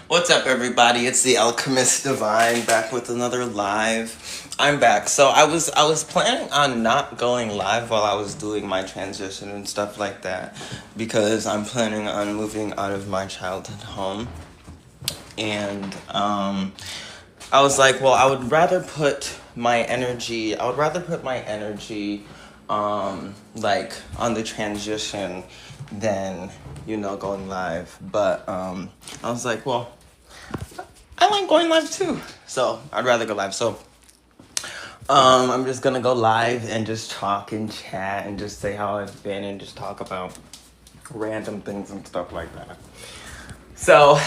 What's up, everybody? It's the Alchemist Divine back with another live. I'm back. So I was planning on not going live while I was doing my transition and stuff like that because I'm planning on moving out of my childhood home, and I was like, well, I would rather put my energy. Like on the transition than going live. But I was like, well, I like going live too, so I'd rather go live. So I'm just gonna go live and just talk and chat and just say how I've been and just talk about random things and stuff like that. So,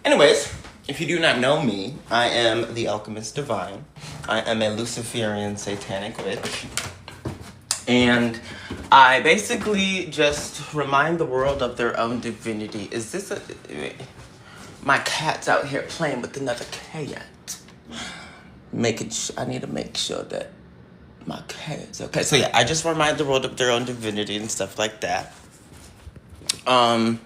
anyways, if you do not know me, I am the Alchemist Divine. I am a Luciferian satanic witch. And I basically just remind the world of their own divinity. Is this a... My cat's out here playing with another cat. I need to make sure that my cat's okay. So yeah, I just remind the world of their own divinity and stuff like that. I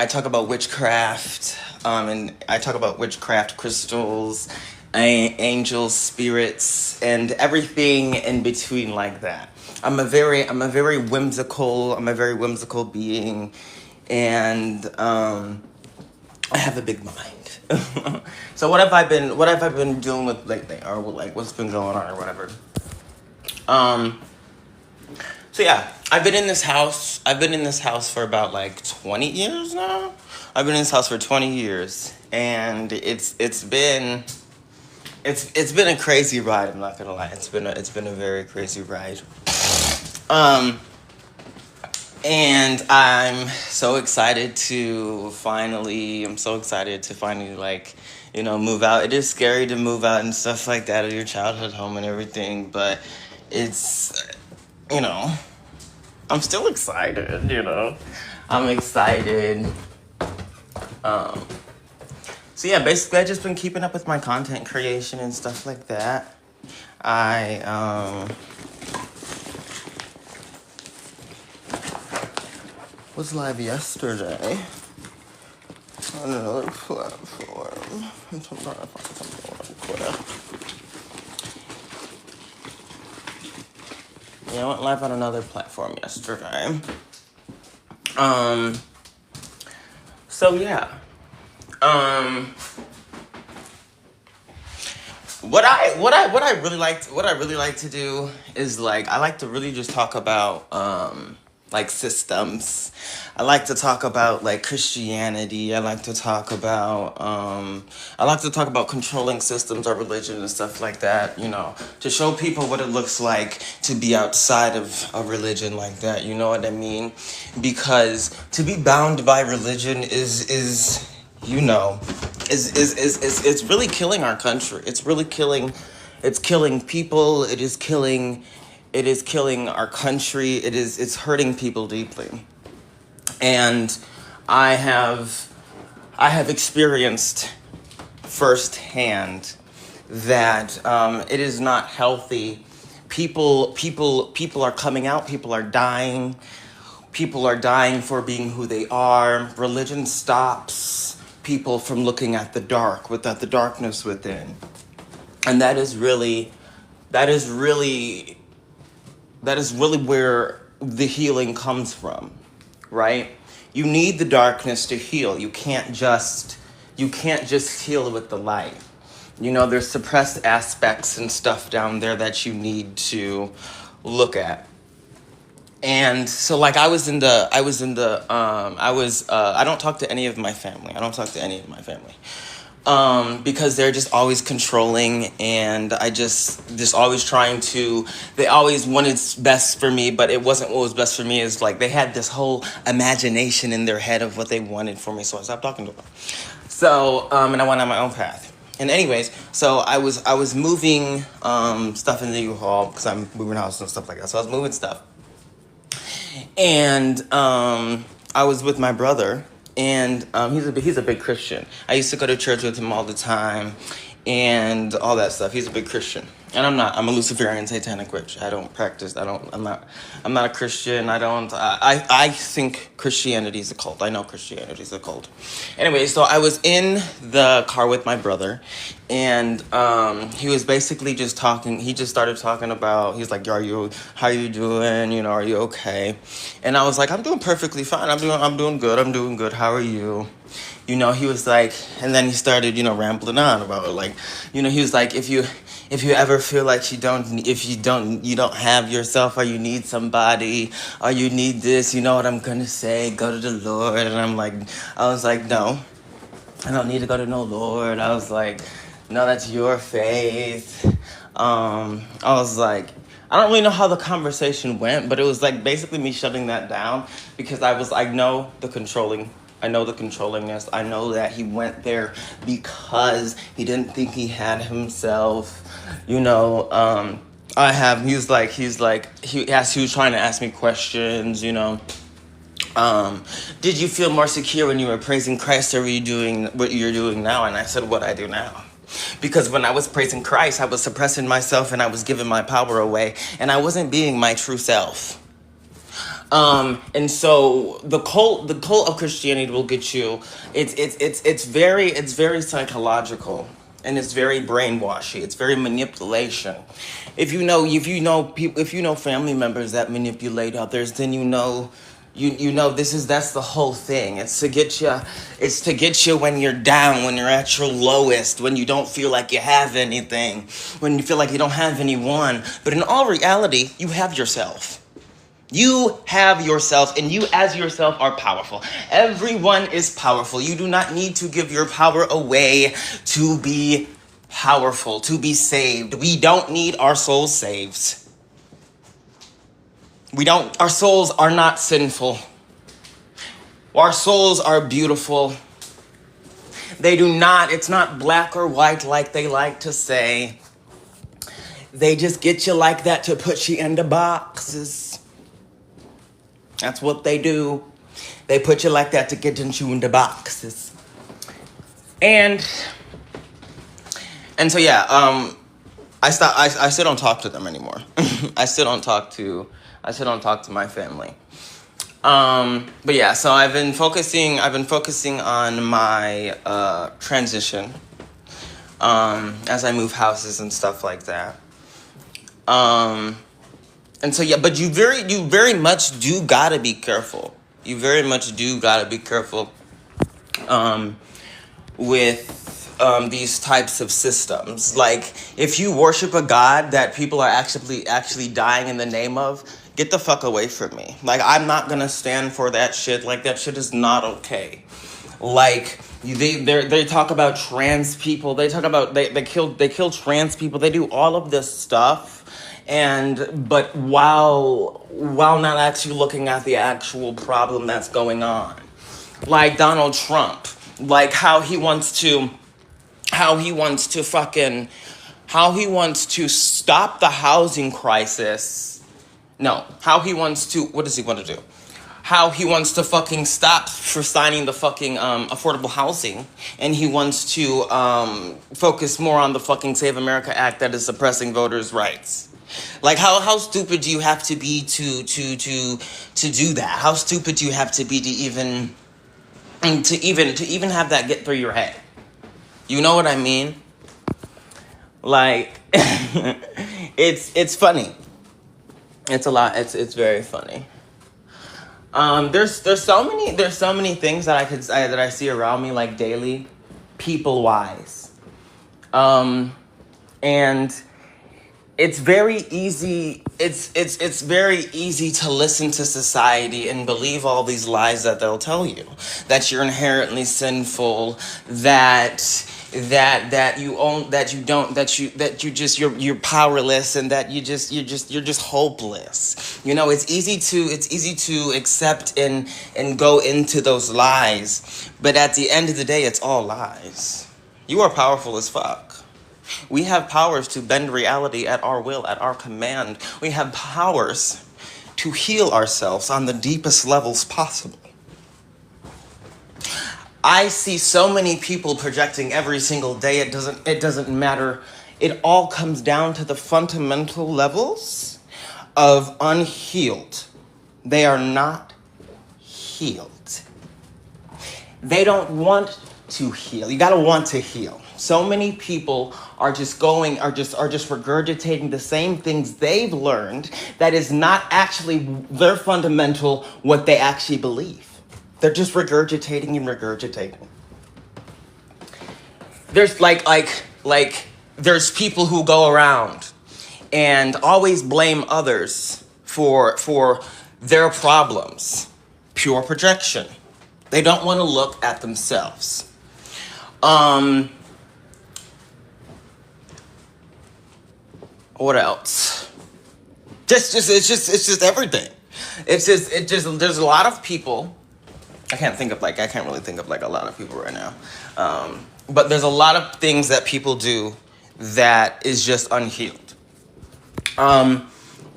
talk about witchcraft, and I talk about witchcraft crystals, angels, spirits, and everything in between like that. I'm a very whimsical being, and I have a big mind. So what have I been dealing with lately, or like what's been going on or whatever? So yeah, I've been in this house for about like 20 years now. I've been in this house for 20 years, and it's been a crazy ride. I'm not gonna lie. It's been a very crazy ride. And I'm so excited to finally like, move out. It is scary to move out and stuff like that, of your childhood home and everything, but it's, I'm still excited, I'm excited. So yeah, basically I just been keeping up with my content creation and stuff like that. I was live yesterday on another platform. I'm trying to find something real quick. Yeah, I went live on another platform yesterday. So yeah. What I really like to do is like I like to really just talk about like systems. I like to talk about like Christianity. I like to talk about controlling systems or religion and stuff like that, to show people what it looks like to be outside of a religion like that, you know what I mean? Because to be bound by religion is really killing our country. It's killing people, it is killing our country. It's hurting people deeply. And I have experienced firsthand that it is not healthy. People are coming out, people are dying for being who they are. Religion stops people from looking at the darkness within. And that is really where the healing comes from, right? You need the darkness to heal. You can't just heal with the light. There's suppressed aspects and stuff down there that you need to look at. And so like I don't talk to any of my family. Because they're just always controlling, and I just always they always wanted best for me, but it wasn't what was best for me. Is like they had this whole imagination in their head of what they wanted for me, so I stopped talking to them. So, and I went on my own path. And anyways, so I was moving stuff in the U-Haul, because I'm moving houses and stuff like that, so I was moving stuff. And I was with my brother, and he's a big Christian. I used to go to church with him all the time and all that stuff. He's a big Christian. And I'm a Luciferian satanic witch. I'm not a Christian. I think Christianity is a cult. I know Christianity is a cult. Anyway, so I was in the car with my brother, and he was basically just talking. He just started talking about, he's like, how you doing? You know, are you okay? And I was like, I'm doing perfectly fine. I'm doing good. I'm doing good. How are you? You know, he was like, and then he started, rambling on about it. Like, he was like, if you ever feel like you don't have yourself, or you need somebody, or you need this, you know what I'm gonna say? Go to the Lord. And I was like, no, I don't need to go to no Lord. I was like, no, that's your faith. I was like, I don't really know how the conversation went, but it was like basically me shutting that down, because I know the controllingness. I know that he went there because he didn't think he had himself. He was trying to ask me questions, did you feel more secure when you were praising Christ, or were you doing what you're doing now? And I said, what I do now. Because when I was praising Christ, I was suppressing myself and I was giving my power away, and I wasn't being my true self. And so the cult of Christianity will get you. It's very psychological, and it's very brainwashy. It's very manipulation. If you know family members that manipulate others, then that's the whole thing. It's to get you when you're down, when you're at your lowest, when you don't feel like you have anything, when you feel like you don't have anyone. But in all reality, you have yourself. You have yourself, and you as yourself are powerful. Everyone is powerful. You do not need to give your power away to be powerful, to be saved. We don't need our souls saved. Our souls are not sinful. Our souls are beautiful. It's not black or white like they like to say. They just get you like that to put you into boxes. That's what they do. They put you like that to get you into boxes. And so yeah, I still don't talk to them anymore. I still don't talk to my family. But yeah, so I've been focusing on my transition as I move houses and stuff like that. And so yeah, but you very much do gotta be careful. You very much do gotta be careful with these types of systems. Like, if you worship a god that people are actually dying in the name of, get the fuck away from me. Like, I'm not gonna stand for that shit. Like, that shit is not okay. Like, they talk about trans people. They talk about they kill trans people. They do all of this stuff. But while not actually looking at the actual problem that's going on, like Donald Trump, like how he wants to stop the housing crisis. No, what does he want to do? How he wants to fucking stop for signing the fucking affordable housing, and he wants to focus more on the fucking Save America Act that is suppressing voters' rights. Like, how stupid do you have to be to do that? How stupid do you have to be to even have that get through your head? You know what I mean? Like, it's funny. It's a lot. It's very funny. There's so many things that I see around me, like, daily, people wise, and it's very easy. It's very easy to listen to society and believe all these lies that they'll tell you, that you're inherently sinful, that you're powerless, and that you're just hopeless. It's easy to accept and go into those lies, but at the end of the day, it's all lies. You are powerful as fuck. We have powers to bend reality at our will, at our command. We have powers to heal ourselves on the deepest levels possible. I see so many people projecting every single day. It doesn't matter it all comes down to the fundamental levels of unhealed. They are not healed. They don't want to heal. You gotta want to heal. So many people are just regurgitating the same things they've learned that is not actually their fundamental, what they actually believe. They're just regurgitating and regurgitating. There's there's people who go around and always blame others for their problems. Pure projection. They don't want to look at themselves. What else? It's just everything. There's a lot of people. I can't really think of a lot of people right now. But there's a lot of things that people do that is just unhealed.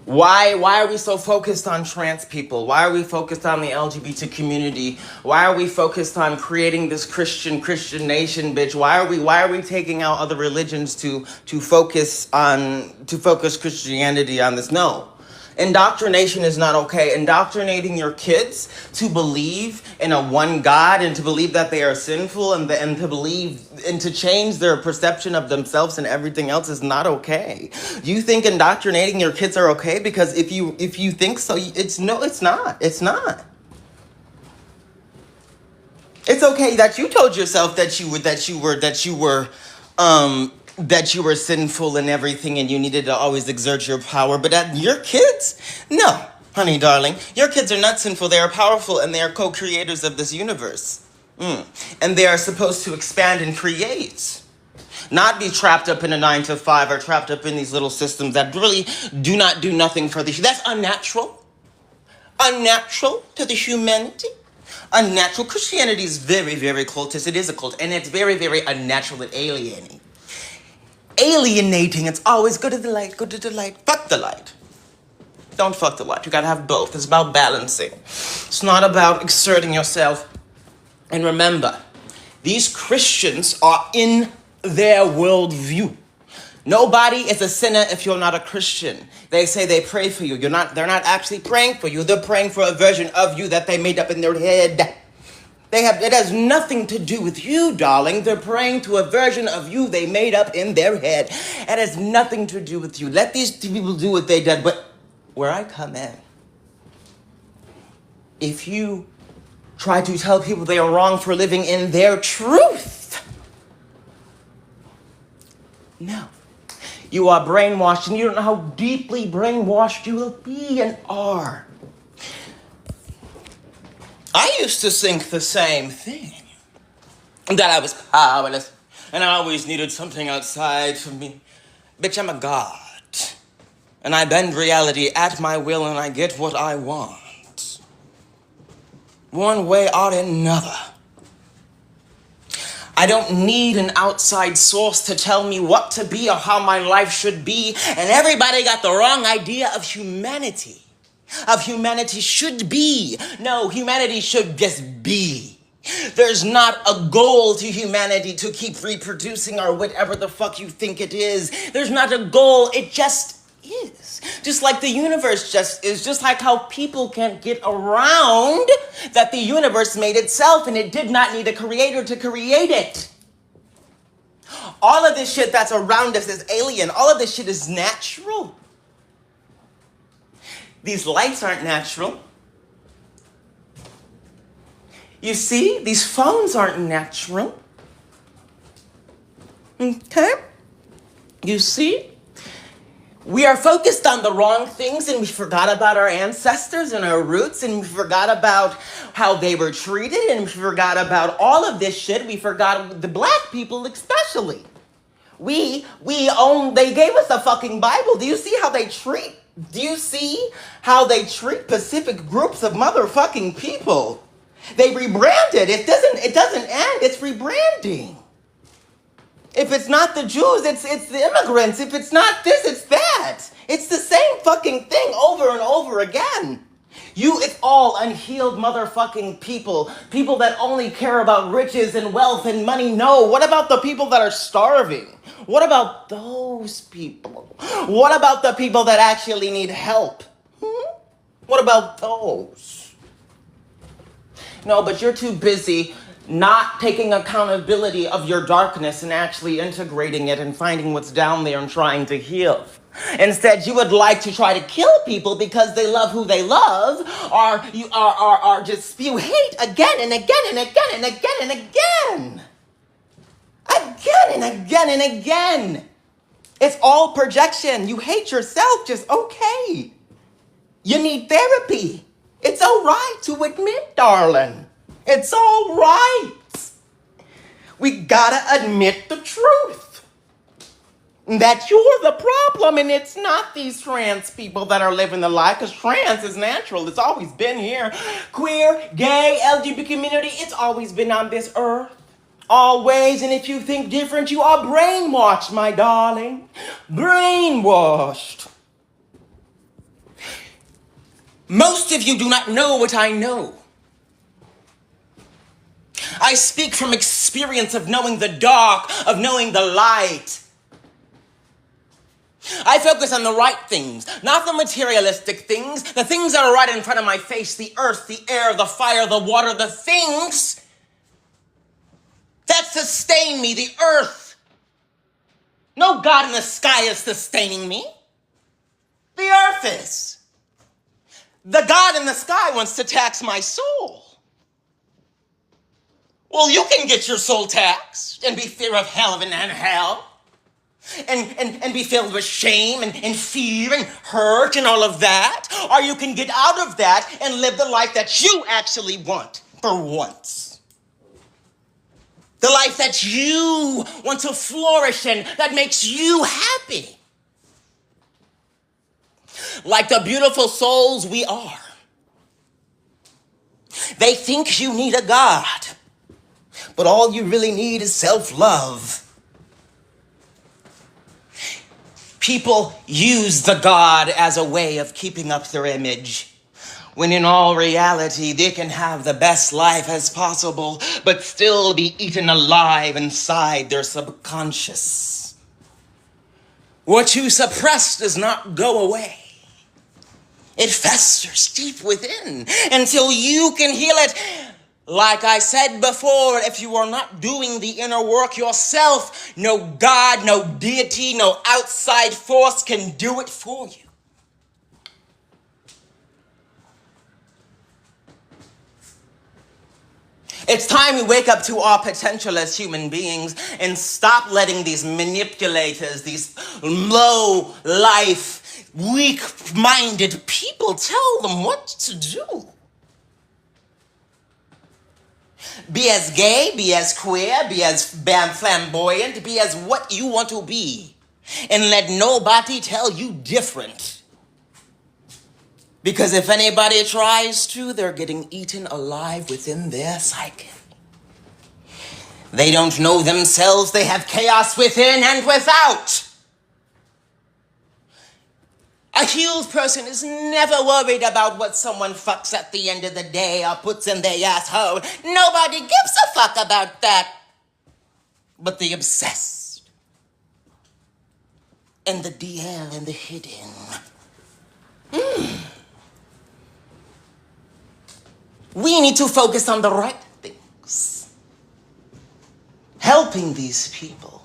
Why are we so focused on trans people? Why are we focused on the LGBT community? Why are we focused on creating this Christian nation, bitch? Why are we taking out other religions to focus Christianity on this? No. Indoctrination is not okay. Indoctrinating your kids to believe in a one God and to believe that they are sinful and to change their perception of themselves and everything else is not okay. You think indoctrinating your kids are okay? Because if you think so, it's not. It's not. It's okay that you told yourself that you were sinful and everything and you needed to always exert your power, but at your kids? No, honey darling, your kids are not sinful. They are powerful and they are co-creators of this universe. And they are supposed to expand and create, not be trapped up in a 9-to-5 or trapped up in these little systems that really do not do nothing for the... That's unnatural to the humanity. Unnatural. Christianity is very, very cultist. It is a cult, and it's very, very unnatural and alienating. It's always go to the light. Fuck the light. Don't fuck the light. You gotta have both. It's about balancing. It's not about exerting yourself. And remember, these Christians are in their worldview. Nobody is a sinner if you're not a Christian. They say they pray for you. They're not actually praying for you. They're praying for a version of you that they made up in their head. It has nothing to do with you, darling. They're praying to a version of you they made up in their head. It has nothing to do with you. Let these people do what they did. But where I come in, if you try to tell people they are wrong for living in their truth, no. You are brainwashed, and you don't know how deeply brainwashed you will be and are. I used to think the same thing, that I was powerless, and I always needed something outside for me. Bitch, I'm a god, and I bend reality at my will, and I get what I want, one way or another. I don't need an outside source to tell me what to be or how my life should be, and everybody got the wrong idea of humanity. Humanity should be. No, humanity should just be. There's not a goal to humanity to keep reproducing or whatever the fuck you think it is. There's not a goal. It just is. Just like the universe just is. Just like how people can't get around that the universe made itself and it did not need a creator to create it. All of this shit that's around us is alien. All of this shit is natural. These lights aren't natural. You see, these phones aren't natural. Okay? You see? We are focused on the wrong things and we forgot about our ancestors and our roots and we forgot about how they were treated and we forgot about all of this shit. We forgot the black people especially. They gave us a fucking Bible. Do you see how they treat specific groups of motherfucking people? They rebranded. It doesn't end. It's rebranding. If it's not the Jews, it's the immigrants. If it's not this, it's that. It's the same fucking thing over and over again. It's all unhealed motherfucking people. People that only care about riches and wealth and money. No, what about the people that are starving? What about those people? What about the people that actually need help? What about those? No, but you're too busy not taking accountability of your darkness and actually integrating it and finding what's down there and trying to heal. Instead, you would like to try to kill people because they love who they love, or you are just spew hate again and again and again and again and again. Again and again and again. It's all projection. You hate yourself, just okay. You need therapy. It's all right to admit, darling. It's all right. We gotta admit the truth. That you're the problem and it's not these trans people that are living the life, because trans is natural. It's always been here. Queer, gay, LGBT community, it's always been on this earth. Always, and if you think different, you are brainwashed, my darling. Brainwashed. Most of you do not know what I know. I speak from experience of knowing the dark, of knowing the light. I focus on the right things, not the materialistic things, the things that are right in front of my face, the earth, the air, the fire, the water, the things that sustain me, the earth. No God in the sky is sustaining me. The earth is. The God in the sky wants to tax my soul. Well, you can get your soul taxed and be fear of heaven and hell. And be filled with shame and fear and hurt and all of that. Or you can get out of that and live the life that you actually want for once. The life that you want to flourish in, that makes you happy. Like the beautiful souls we are. They think you need a God, but all you really need is self-love. People use the God as a way of keeping up their image, when in all reality, they can have the best life as possible, but still be eaten alive inside their subconscious. What you suppress does not go away. It festers deep within until you can heal it. Like I said before, if you are not doing the inner work yourself, no God, no deity, no outside force can do it for you. It's time we wake up to our potential as human beings and stop letting these manipulators, these low-life, weak-minded people tell them what to do. Be as gay, be as queer, be as flamboyant, be as what you want to be. And let nobody tell you different. Because if anybody tries to, they're getting eaten alive within their psyche. They don't know themselves. They have chaos within and without. A healed person is never worried about what someone fucks at the end of the day or puts in their asshole. Nobody gives a fuck about that. But the obsessed and the DL and the hidden. We need to focus on the right things. Helping these people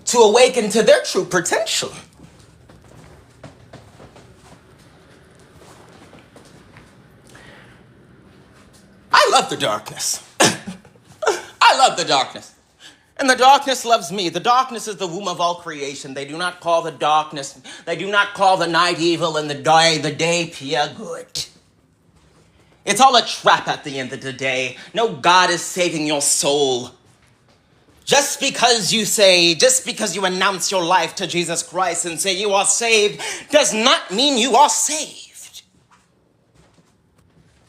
to awaken to their true potential. I love the darkness. I love the darkness. And the darkness loves me. The darkness is the womb of all creation. They do not call the darkness, they do not call the night evil and the day pure good. It's all a trap at the end of the day. No God is saving your soul. Just because you announce your life to Jesus Christ and say you are saved does not mean you are saved.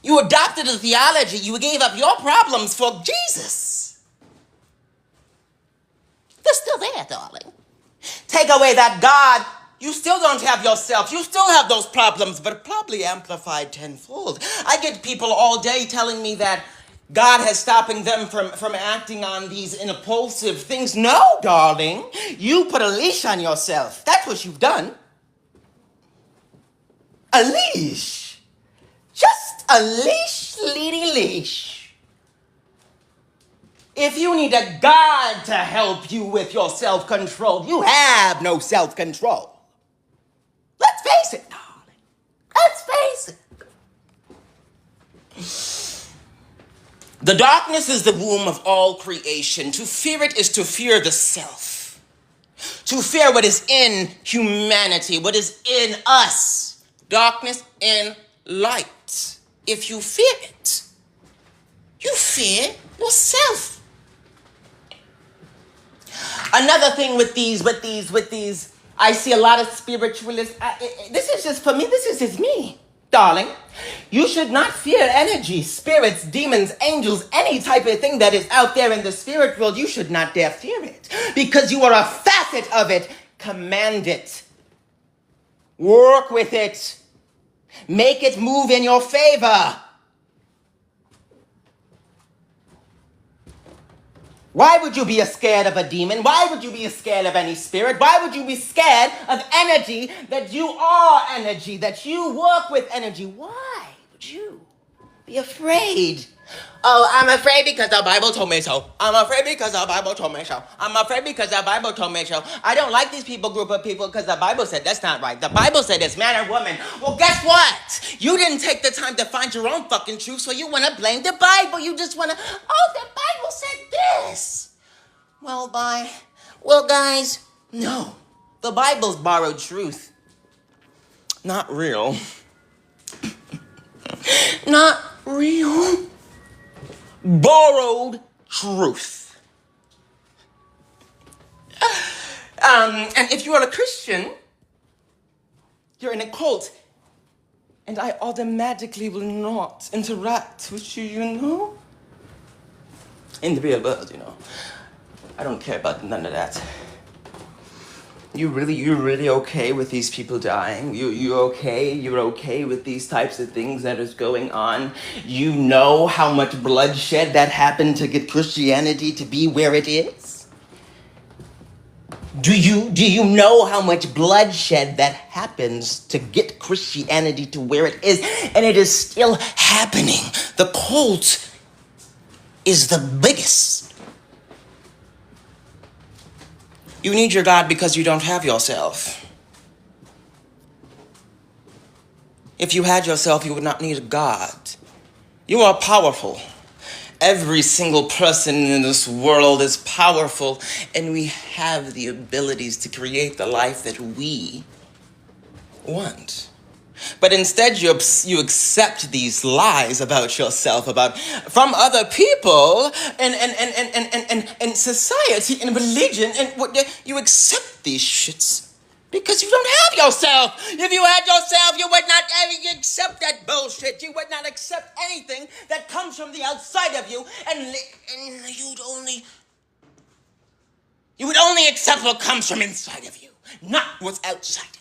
You adopted a theology. You gave up your problems for Jesus. They're still there, darling. Take away that God, you still don't have yourself. You still have those problems, but probably amplified tenfold. I get people all day telling me that God has stopping them from acting on these impulsive things. No, darling. You put a leash on yourself. That's what you've done. A leash. Just a leash, leash. If you need a God to help you with your self-control, you have no self-control. Let's face it, darling. Let's face it. The darkness is the womb of all creation. To fear it is to fear the self. To fear what is in humanity, what is in us. Darkness and light. If you fear it, you fear yourself. Another thing with these, I see a lot of spiritualists. This is just for me. This is just me, darling. You should not fear energy, spirits, demons, angels, any type of thing that is out there in the spirit world. You should not dare fear it because you are a facet of it. Command it. Work with it. Make it move in your favor. Why would you be scared of a demon? Why would you be scared of any spirit? Why would you be scared of energy, that you are energy, that you work with energy? Why would you be afraid? Oh, I'm afraid because the Bible told me so. I'm afraid because the Bible told me so. I'm afraid because the Bible told me so. I don't like this group of people because the Bible said that's not right. The Bible said it's man or woman. Well, guess what? You didn't take the time to find your own fucking truth, so you want to blame the Bible. You just want to, oh, the Bible said this. Well, guys, no. The Bible's borrowed truth. Not real. Not real. Borrowed truth. And if you are a Christian, you're in a cult, and I automatically will not interact with you, you know? In the real world, you know. I don't care about none of that. You're really okay with these people dying? You're okay? You're okay with these types of things that is going on? You know how much bloodshed that happened to get Christianity to be where it is? Do you know how much bloodshed that happens to get Christianity to where it is? And it is still happening. The cult is the biggest. You need your God because you don't have yourself. If you had yourself, you would not need a God. You are powerful. Every single person in this world is powerful, and we have the abilities to create the life that we want. But instead, you accept these lies about yourself, from other people, and society, and religion, and you accept these shits because you don't have yourself. If you had yourself, you would not accept that bullshit. You would not accept anything that comes from the outside of you, and you would only accept what comes from inside of you, not what's outside of you.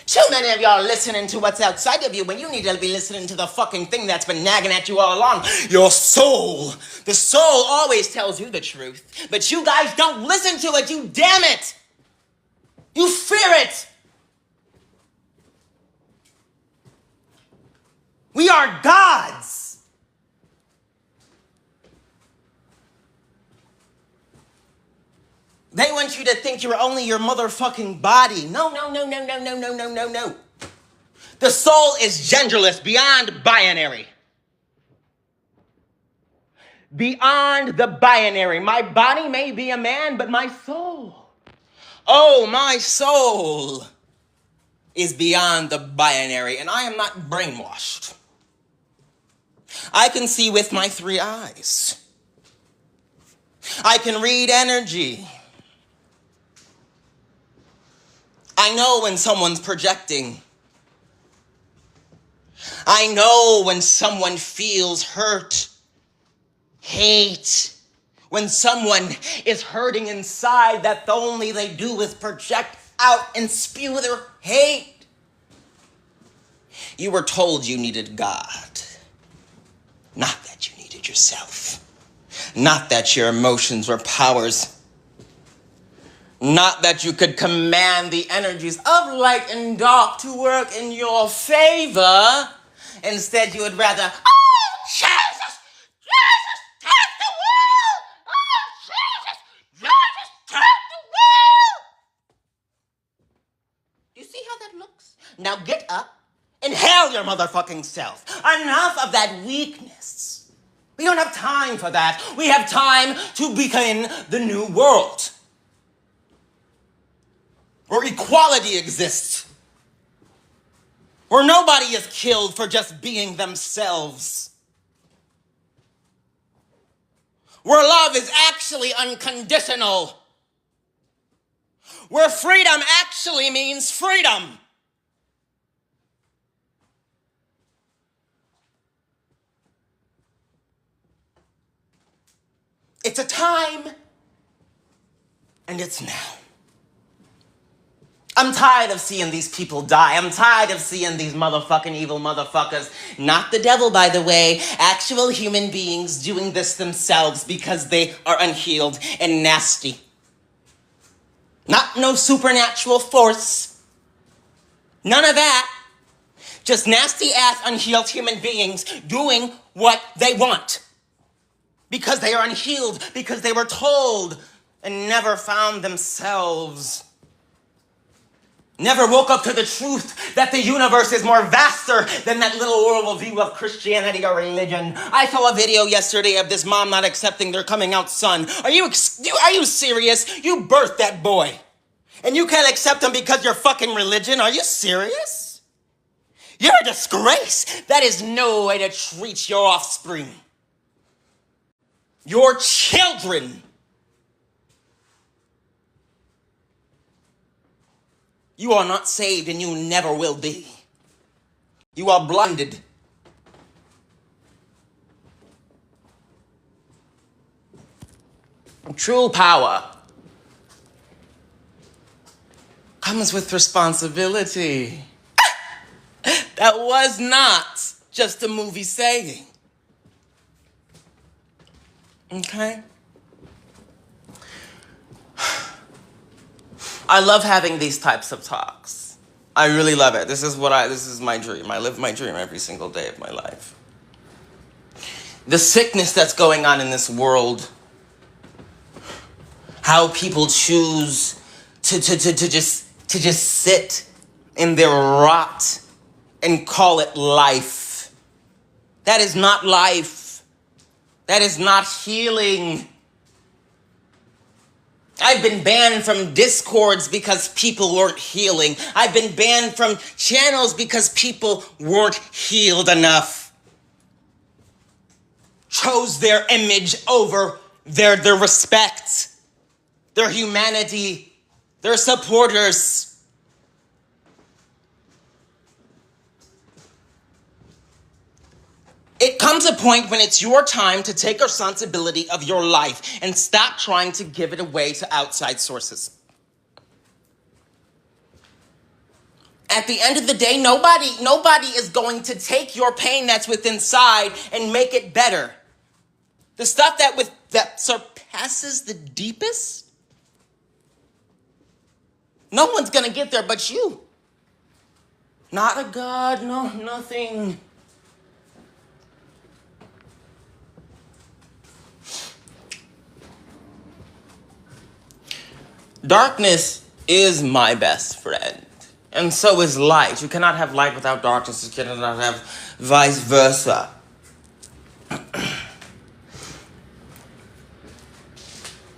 Too many of y'all listening to what's outside of you when you need to be listening to the fucking thing that's been nagging at you all along. Your soul. The soul always tells you the truth. But you guys don't listen to it. You damn it. You fear it. We are gods. They want you to think you're only your motherfucking body. No. The soul is genderless, beyond binary. Beyond the binary. My body may be a man, but my soul, oh, my soul is beyond the binary, and I am not brainwashed. I can see with my 3 eyes. I can read energy. I know when someone's projecting. I know when someone feels hurt, hate. When someone is hurting inside, that the only they do is project out and spew their hate. You were told you needed God, not that you needed create yourself. Not that your emotions were powers. Not that you could command the energies of light and dark to work in your favor. Instead, you would rather, oh, Jesus, Jesus, take the wheel. Oh, Jesus, Jesus, take the wheel. Do you see how that looks? Now get up and hail your motherfucking self. Enough of that weakness. We don't have time for that. We have time to begin the new world, where equality exists, where nobody is killed for just being themselves, where love is actually unconditional, where freedom actually means freedom. It's a time, and it's now. I'm tired of seeing these people die. I'm tired of seeing these motherfucking evil motherfuckers. Not the devil, by the way. Actual human beings doing this themselves because they are unhealed and nasty. Not no supernatural force. None of that. Just nasty ass unhealed human beings doing what they want. Because they are unhealed. Because they were told and never found themselves. Never woke up to the truth that the universe is more vaster than that little worldview of Christianity or religion. I saw a video yesterday of this mom not accepting their coming out son. Are you serious? You birthed that boy. And you can't accept him because you're fucking religion? Are you serious? You're a disgrace. That is no way to treat your offspring. Your children. You are not saved and you never will be. You are blinded. True power comes with responsibility. That was not just a movie saying. Okay? I love having these types of talks. I really love it. This is my dream. I live my dream every single day of my life. The sickness that's going on in this world, how people choose to just sit in their rot and call it life. That is not life. That is not healing. I've been banned from Discords because people weren't healing. I've been banned from channels because people weren't healed enough. Chose their image over their respect, their humanity, their supporters. It comes a point when it's your time to take responsibility of your life and stop trying to give it away to outside sources. At the end of the day, nobody is going to take your pain that's within inside and make it better. The stuff that surpasses the deepest, no one's going to get there but you. Not a God, no, nothing. Darkness is my best friend, and so is light. You cannot have light without darkness. You cannot have vice versa.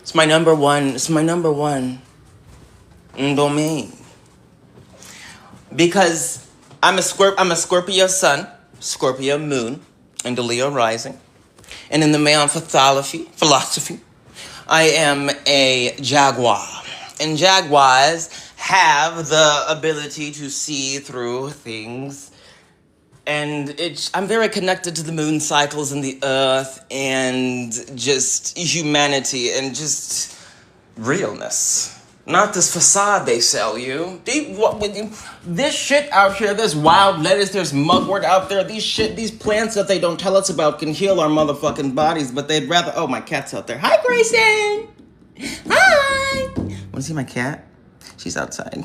It's my number one domain. Because I'm a Scorpio sun, Scorpio moon, and the Leo rising. And in the Mayan philosophy, I am a Jaguar. And Jaguars have the ability to see through things. And I'm very connected to the moon cycles and the earth and just humanity and just realness. Not this facade they sell you. This shit out here, there's wild lettuce, there's mugwort out there. These plants that they don't tell us about can heal our motherfucking bodies, but they'd rather. Oh, my cat's out there. Hi, Grayson. Hi. Want to see my cat? She's outside.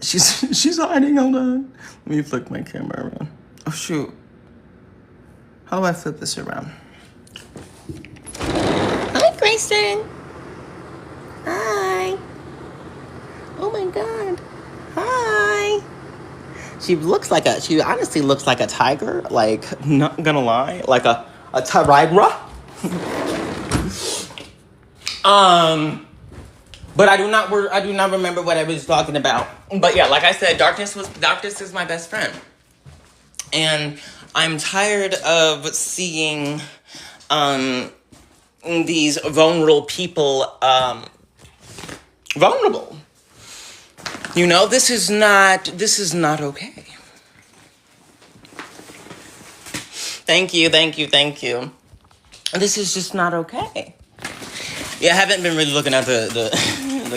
She's hiding. Hold on. Let me flick my camera around. Oh shoot. How do I flip this around? Hi, Grayson. Hi. Oh my God. Hi. She honestly looks like a tiger. Like, not gonna lie. Like a tigra. But I do not remember what I was talking about. But yeah, like I said, darkness is my best friend. And I'm tired of seeing these vulnerable people vulnerable. You know, this is not okay. Thank you. This is just not okay. Yeah, I haven't been really looking at the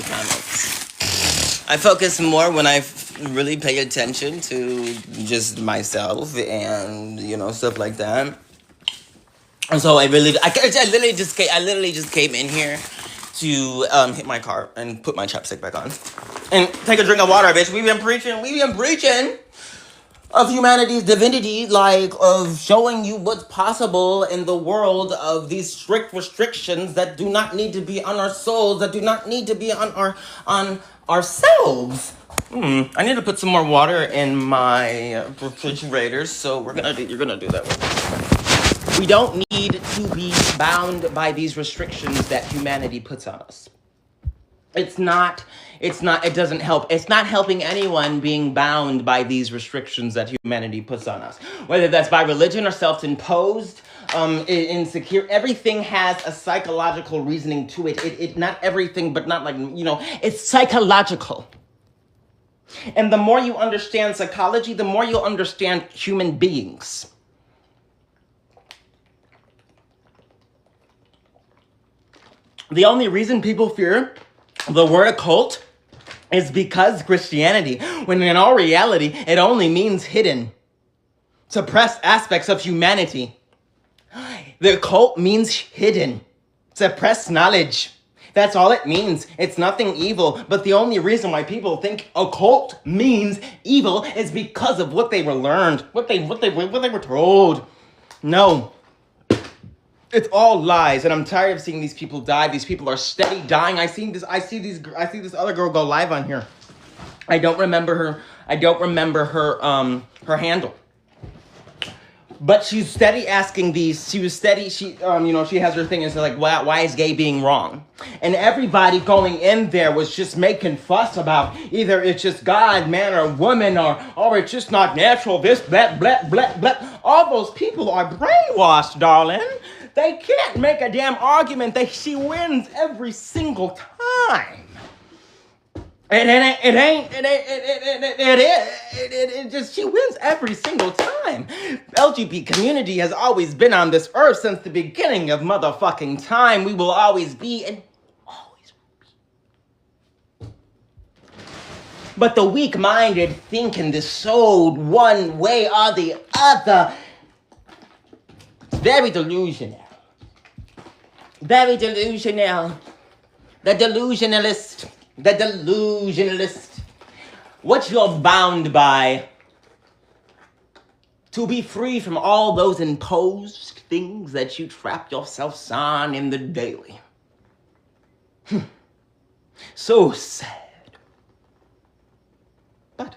comments. I focus more when I really pay attention to just myself and, you know, stuff like that. And so I literally just came in here to hit my car and put my chapstick back on and take a drink of water, bitch. We've been preaching of humanity's divinity, like of showing you what's possible in the world of these strict restrictions that do not need to be on our souls, that do not need to be on ourselves. I need to put some more water in my refrigerator, so you're gonna do that with me. We don't need to be bound by these restrictions that humanity puts on us. It doesn't help. It's not helping anyone being bound by these restrictions that humanity puts on us. Whether that's by religion or self-imposed, insecure, everything has a psychological reasoning to it. It not everything, but not like, you know, it's psychological. And the more you understand psychology, the more you'll understand human beings. The only reason people fear the word occult is because Christianity, when in all reality, it only means hidden, suppressed aspects of humanity. The occult means hidden, suppressed knowledge. That's all it means. It's nothing evil. But the only reason why people think occult means evil is because of what they were learned, what they were told. No. It's all lies, and I'm tired of seeing these people die. These people are steady dying. I see this other girl go live on here. I don't remember her handle. But she's steady asking these. She has her thing. It's like, why is gay being wrong? And everybody going in there was just making fuss about either it's just God, man, or woman, or it's just not natural. This, blah, blah, blah, blah. All those people are brainwashed, darling. They can't make a damn argument. She wins every single time. She wins every single time. LGBT community has always been on this earth since the beginning of motherfucking time. We will always be and always will be. But the weak-minded think and the soul one way or the other. It's very delusional. Very delusional. The delusionalist. What you're bound by to be free from all those imposed things that you trap yourselves on in the daily. So sad. But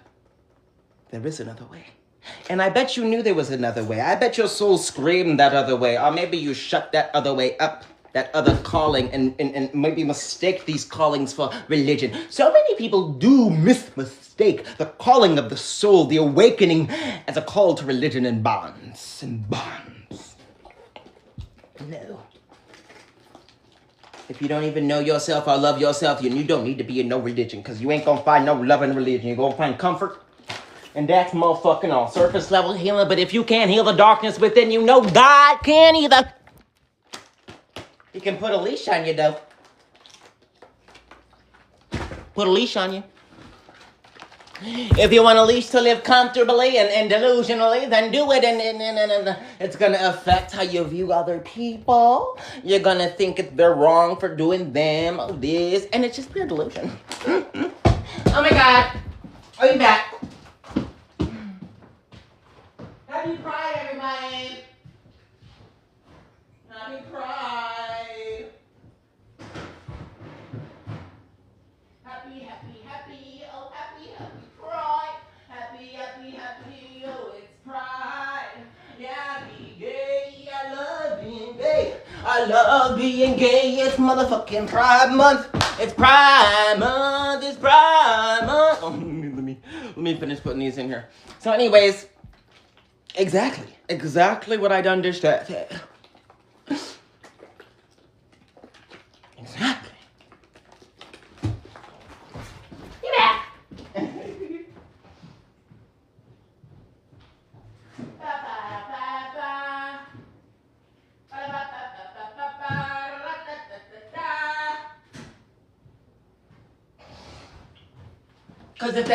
there is another way. And I bet you knew there was another way. I bet your soul screamed that other way. Or maybe you shut that other way up. That other calling and maybe mistake these callings for religion. So many people do mistake the calling of the soul, the awakening, as a call to religion and bonds. No. If you don't even know yourself or love yourself, you don't need to be in no religion, because you ain't gonna find no love in religion. You're gonna find comfort. And that's motherfucking on surface level healing. But if you can't heal the darkness within you, no God can either. He can put a leash on you, though. Put a leash on you. If you want a leash to live comfortably and delusionally, then do it. And it's going to affect how you view other people. You're going to think they're wrong for doing them, this. And it's just pure delusion. Oh my God. Are you back? Happy Pride, everybody. Happy Pride. Happy, oh happy Pride. Happy, oh it's Pride. Yeah, be gay, I love being gay. I love being gay, it's motherfucking Pride Month. It's Pride Month, it's Pride Month. Oh, let me finish putting these in here. So anyways, exactly what I done dished that. Exactly. Because if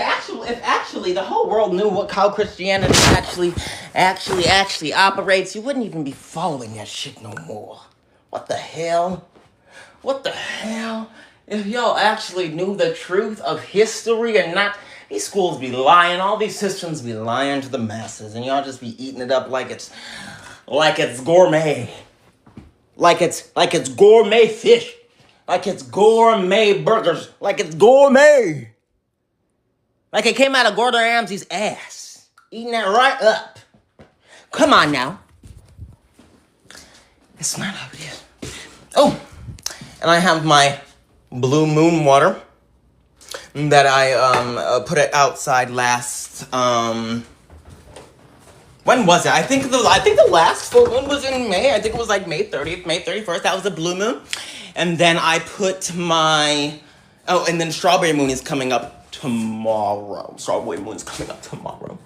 actually the whole world knew how Christianity actually operates, you wouldn't even be following that shit no more. What the hell? If y'all actually knew the truth of history and not, these schools be lying, all these systems be lying to the masses, and y'all just be eating it up like it's gourmet. Like it's gourmet fish. Like it's gourmet burgers. Like it's gourmet. Like it came out of Gordon Ramsay's ass. Eating that right up. Come on now. It's not how it is. Oh, and I have my blue moon water that I put it outside last. When was it? I think the last full moon was in May. I think it was like May 30th, May 31st. That was the blue moon. And then I put my... Oh, and then strawberry moon is coming up tomorrow. Strawberry moon is coming up tomorrow.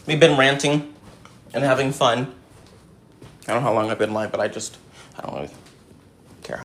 We've been ranting and having fun. I don't know how long I've been live, but I don't know.